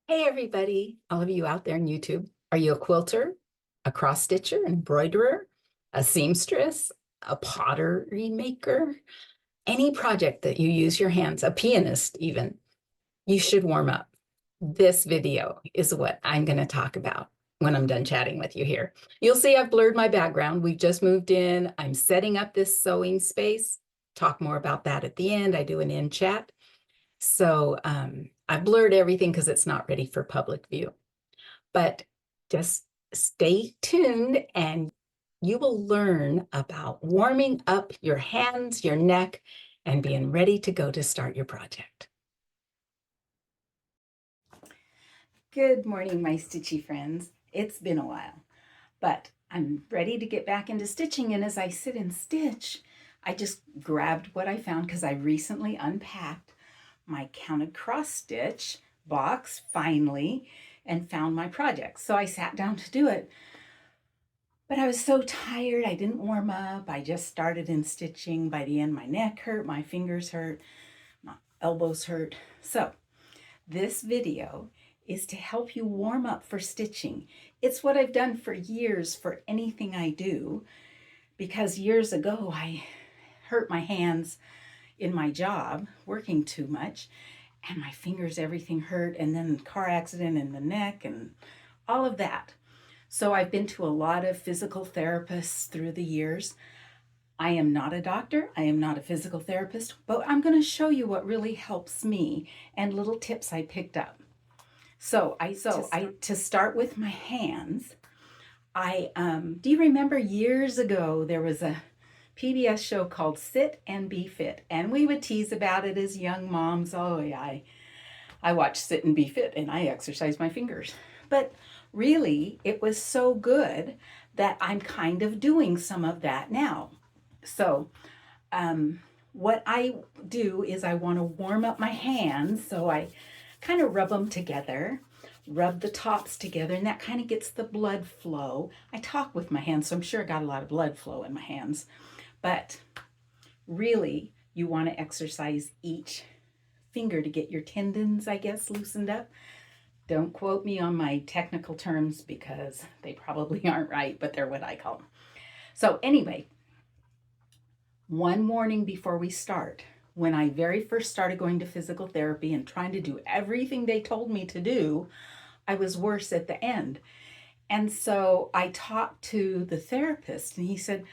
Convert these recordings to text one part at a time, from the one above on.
Hey everybody, all of you out there on YouTube. Are you a quilter, a cross stitcher, embroiderer, a seamstress, a pottery maker? Any project that you use your hands, a pianist even, you should warm up. This video is what I'm going to talk about when I'm done chatting with you here. You'll see I've blurred my background. We've just moved in. I'm setting up this sewing space. Talk more about that at the end. I do an in chat. So I blurred everything because it's not ready for public view. But just stay tuned and you will learn about warming up your hands, your neck, and being ready to go to start your project. Good morning, my stitchy friends. It's been a while, but I'm ready to get back into stitching. And as I sit and stitch, I just grabbed what I found because I recently unpacked my counted cross stitch box finally and found my project. So I sat down to do it, but I was so tired. I didn't warm up. I just started in stitching. By the end, my neck hurt, my fingers hurt, my elbows hurt. So this video is to help you warm up for stitching. It's what I've done for years for anything I do, because years ago I hurt my hands in my job working too much, and my fingers, everything hurt, and then car accident in the neck and all of that. So I've been to a lot of physical therapists through the years. I am not a doctor, I am not a physical therapist, but I'm going to show you what really helps me and little tips I picked up. So to start with my hands, do you remember years ago there was a PBS show called Sit and Be Fit, and we would tease about it as young moms. Oh yeah, I watched Sit and Be Fit and I exercise my fingers. But really, it was so good that I'm kind of doing some of that now. So what I do is I want to warm up my hands, so I kind of rub them together, rub the tops together, and that kind of gets the blood flow. I talk with my hands, so I'm sure I got a lot of blood flow in my hands. But really, you want to exercise each finger to get your tendons, I guess, loosened up. Don't quote me on my technical terms because they probably aren't right, but they're what I call them. So anyway, one morning before we start, when I very first started going to physical therapy and trying to do everything they told me to do, I was worse at the end. And so I talked to the therapist and he said,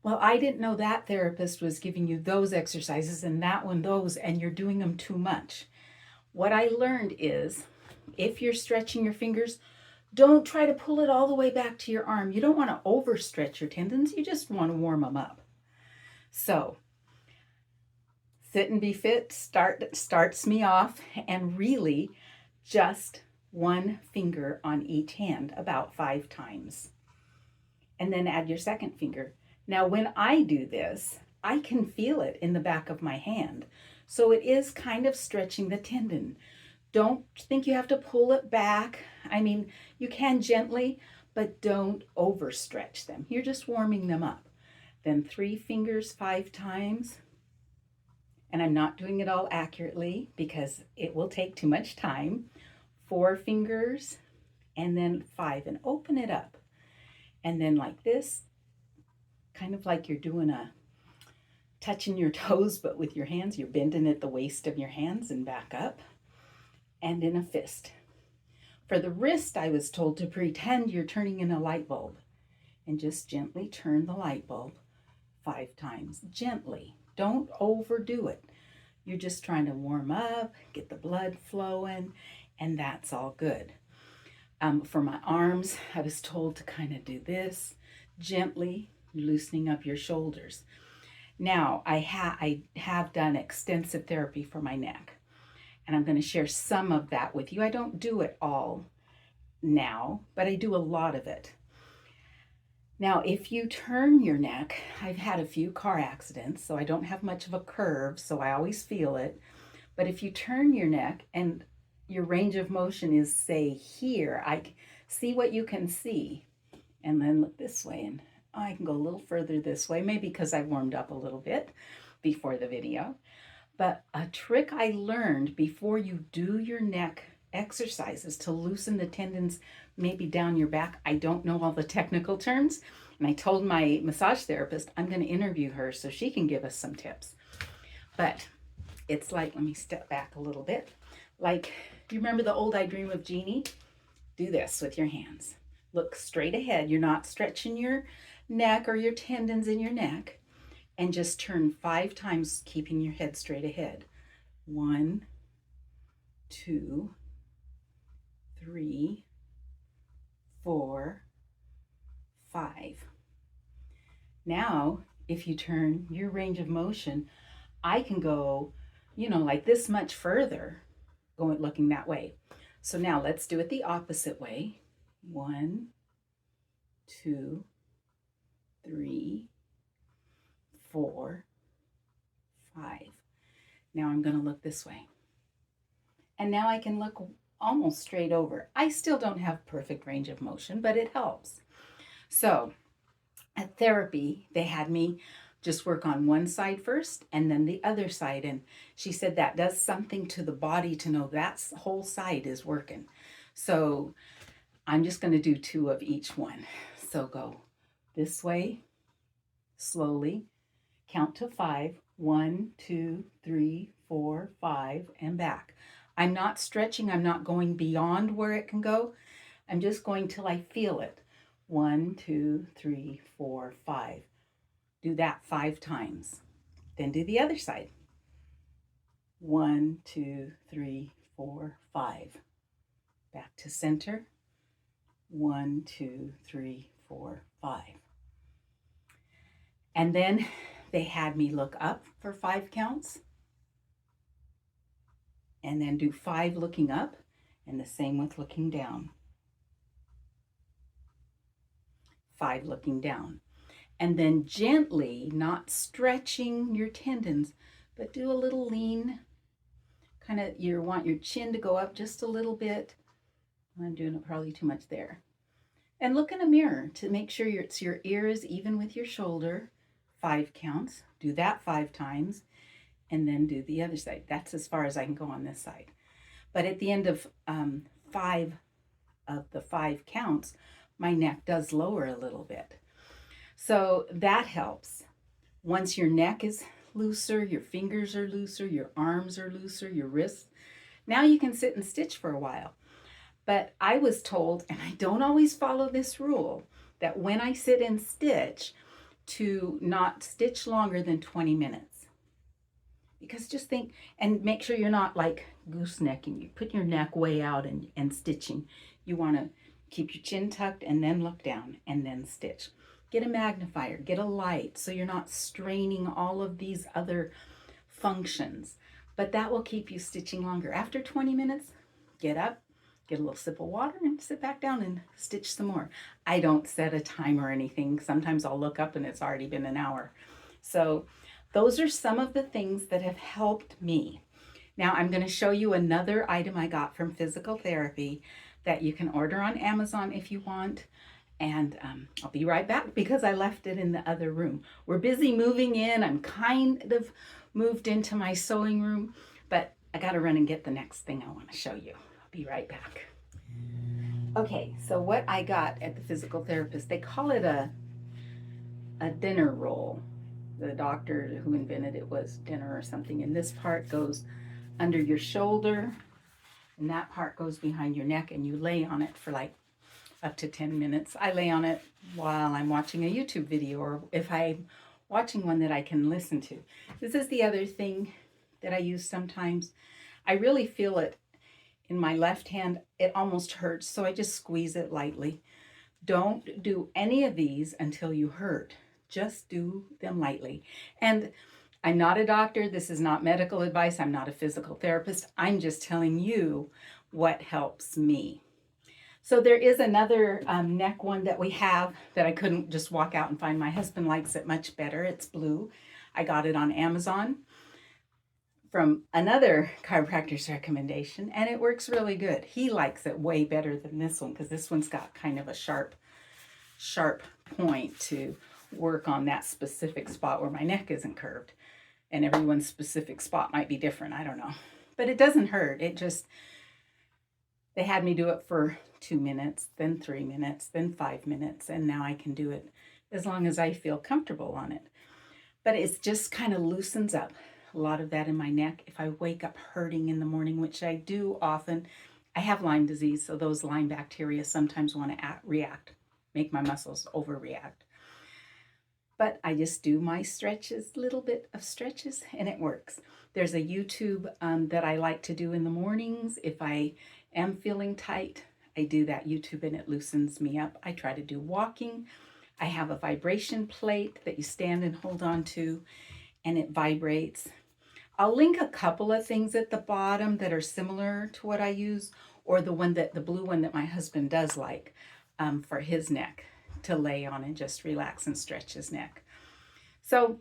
well, I didn't know that therapist was giving you those exercises and that one those, and you're doing them too much. What I learned is if you're stretching your fingers, don't try to pull it all the way back to your arm. You don't want to overstretch your tendons. You just want to warm them up. So Sit and Be Fit starts me off, and really just one finger on each hand about 5 times. And then add your second finger. Now, when I do this, I can feel it in the back of my hand. So it is kind of stretching the tendon. Don't think you have to pull it back. I mean, you can gently, but don't overstretch them. You're just warming them up. Then 3 fingers 5 times. And I'm not doing it all accurately because it will take too much time. 4 fingers and then 5, and open it up. And then like this, kind of like you're doing touching your toes, but with your hands, you're bending at the waist of your hands and back up, and in a fist. For the wrist, I was told to pretend you're turning in a light bulb and just gently turn the light bulb 5 times, gently. Don't overdo it. You're just trying to warm up, get the blood flowing, and that's all good. For my arms, I was told to kind of do this, gently loosening up your shoulders. Now, I have done extensive therapy for my neck, and I'm going to share some of that with you. I don't do it all now, but I do a lot of it. Now, if you turn your neck, I've had a few car accidents, so I don't have much of a curve, so I always feel it. But if you turn your neck and your range of motion is, say, here, I see what you can see, and then look this way, and I can go a little further this way, maybe because I warmed up a little bit before the video. But a trick I learned before you do your neck exercises to loosen the tendons, maybe down your back. I don't know all the technical terms. And I told my massage therapist I'm going to interview her so she can give us some tips. But it's like, let me step back a little bit. Like, you remember the old I Dream of Jeannie? Do this with your hands. Look straight ahead. You're not stretching your neck or your tendons in your neck. And just turn 5 times, keeping your head straight ahead. 1, 2, 3, 4, 5. Now, if you turn your range of motion, I can go, like this much further, looking that way. So now let's do it the opposite way. 1, 2, 3, 4, 5. Now I'm going to look this way. And now I can look almost straight over. I still don't have perfect range of motion, but it helps. So at therapy, they had me just work on one side first and then the other side. And she said that does something to the body to know that whole side is working. So I'm just going to do 2 of each one. So go this way, slowly, count to 5. 1, 2, 3, 4, 5, and back. I'm not stretching. I'm not going beyond where it can go. I'm just going till I feel it. 1, 2, 3, 4, 5. Do that 5 times. Then do the other side. 1, 2, 3, 4, 5. Back to center. 1, 2, 3, 4, 5. And then they had me look up for 5 counts. And then do 5 looking up, and the same with looking down. 5 looking down. And then gently, not stretching your tendons, but do a little lean. Kind of, you want your chin to go up just a little bit. I'm doing it probably too much there. And look in a mirror to make sure your ear is even with your shoulder. 5 counts. Do that 5 times. And then do the other side. That's as far as I can go on this side. But at the end of 5 of the 5 counts, my neck does lower a little bit. So that helps. Once your neck is looser, your fingers are looser, your arms are looser, your wrists, now you can sit and stitch for a while. But I was told, and I don't always follow this rule, that when I sit and stitch, to not stitch longer than 20 minutes. Because just think, and make sure you're not like goosenecking. You put your neck way out and stitching. You want to keep your chin tucked and then look down and then stitch. Get a magnifier, get a light, so you're not straining all of these other functions. But that will keep you stitching longer. After 20 minutes, get up, get a little sip of water, and sit back down and stitch some more. I don't set a time or anything. Sometimes I'll look up and it's already been an hour. So those are some of the things that have helped me. Now I'm going to show you another item I got from physical therapy that you can order on Amazon if you want. And I'll be right back because I left it in the other room. We're busy moving in. I'm kind of moved into my sewing room, but I got to run and get the next thing I want to show you. I'll be right back. Okay, so what I got at the physical therapist, they call it a dinner roll. The doctor who invented it was dinner or something. And this part goes under your shoulder, and that part goes behind your neck, and you lay on it for like up to 10 minutes. I lay on it while I'm watching a YouTube video, or if I'm watching one that I can listen to. This is the other thing that I use sometimes. I really feel it in my left hand. It almost hurts, so I just squeeze it lightly. Don't do any of these until you hurt. Just do them lightly. And I'm not a doctor. This is not medical advice. I'm not a physical therapist. I'm just telling you what helps me. So there is another neck one that we have that I couldn't just walk out and find. My husband likes it much better. It's blue. I got it on Amazon from another chiropractor's recommendation, and it works really good. He likes it way better than this one because this one's got kind of a sharp point to work on that specific spot where my neck isn't curved. And everyone's specific spot might be different. I don't know. But it doesn't hurt. It just They had me do it for 2 minutes, then 3 minutes, then 5 minutes, and now I can do it as long as I feel comfortable on it. But it's just kind of loosens up a lot of that in my neck. If I wake up hurting in the morning, which I do often, I have Lyme disease, so those Lyme bacteria sometimes want to react, make my muscles overreact. But I just do my stretches, little bit of stretches, and it works. There's a YouTube that I like to do in the mornings. If I am feeling tight, I do that YouTube and it loosens me up. I try to do walking. I have a vibration plate that you stand and hold on to, and it vibrates. I'll link a couple of things at the bottom that are similar to what I use, or the blue one that my husband does like for his neck to lay on and just relax and stretch his neck. So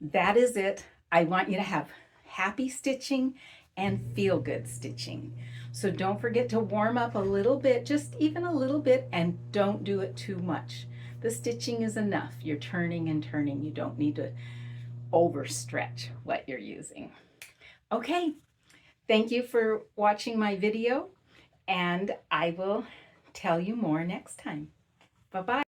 that is it. I want you to have happy stitching and feel good stitching. So don't forget to warm up a little bit, just even a little bit, and don't do it too much. The stitching is enough. You're turning and turning. You don't need to overstretch what you're using. Okay, thank you for watching my video, and I will tell you more next time. Bye-bye.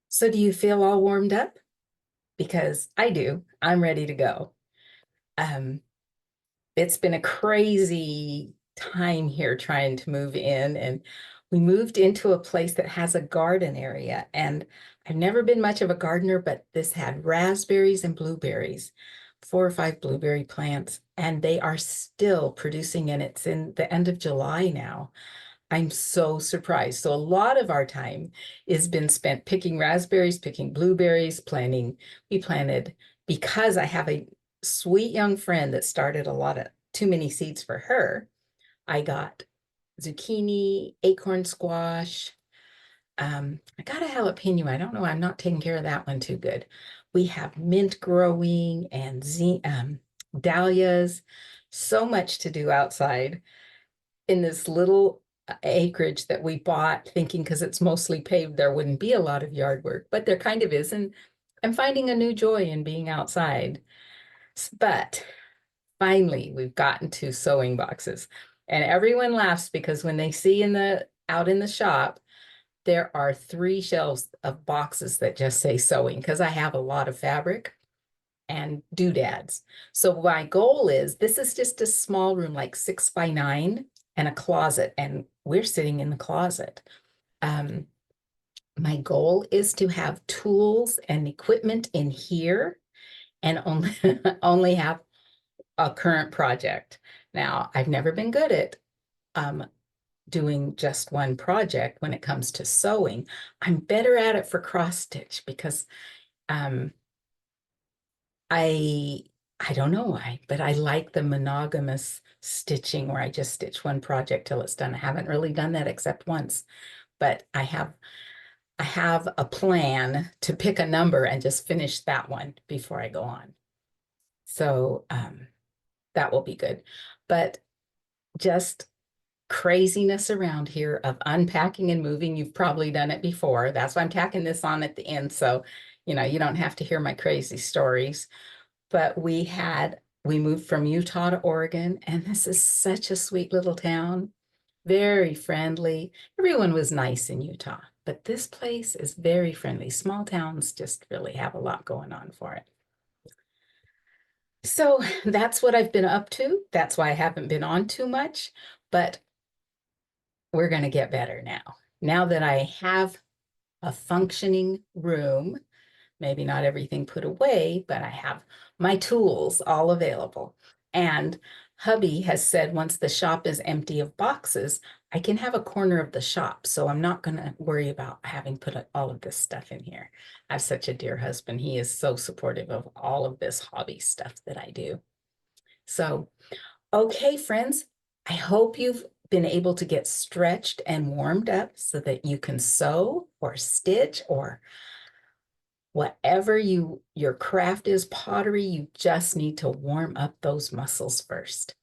So do you feel all warmed up? Because I do. I'm ready to go. It's been a crazy time here trying to move in, and we moved into a place that has a garden area, and I've never been much of a gardener, but this had raspberries and blueberries, 4 or 5 blueberry plants, and they are still producing, and it's in the end of July now. I'm so surprised. So a lot of our time has been spent picking raspberries, picking blueberries, planting. We planted, because I have a sweet young friend that started a lot of too many seeds for her. I got zucchini, acorn squash. I got a jalapeno. I don't know. I'm not taking care of that one too good. We have mint growing and dahlias. So much to do outside in this little acreage that we bought, thinking because it's mostly paved, there wouldn't be a lot of yard work, but there kind of is. And I'm finding a new joy in being outside. But finally, we've gotten to sewing boxes. And everyone laughs because when they see out in the shop, there are 3 shelves of boxes that just say sewing, because I have a lot of fabric and doodads. So my goal is, this is just a small room, like 6 by 9, and a closet, and we're sitting in the closet. My goal is to have tools and equipment in here and only have a current project. Now, I've never been good at doing just one project when it comes to sewing. I'm better at it for cross stitch because I don't know why, but I like the monogamous stitching where I just stitch one project till it's done. I haven't really done that except once, but I have a plan to pick a number and just finish that one before I go on. So that will be good. But just craziness around here of unpacking and moving. You've probably done it before. That's why I'm tacking this on at the end. So, you don't have to hear my crazy stories. But we moved from Utah to Oregon, and this is such a sweet little town, very friendly. Everyone was nice in Utah, but this place is very friendly. Small towns just really have a lot going on for it. So that's what I've been up to. That's why I haven't been on too much, but we're going to get better now. Now that I have a functioning room, maybe not everything put away, but I have my tools all available. And hubby has said once the shop is empty of boxes, I can have a corner of the shop. So I'm not going to worry about having put all of this stuff in here. I have such a dear husband. He is so supportive of all of this hobby stuff that I do. So, okay, friends, I hope you've been able to get stretched and warmed up so that you can sew or stitch or whatever your craft is, pottery, you just need to warm up those muscles first.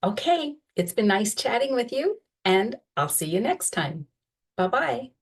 Okay, it's been nice chatting with you, and I'll see you next time. Bye-bye.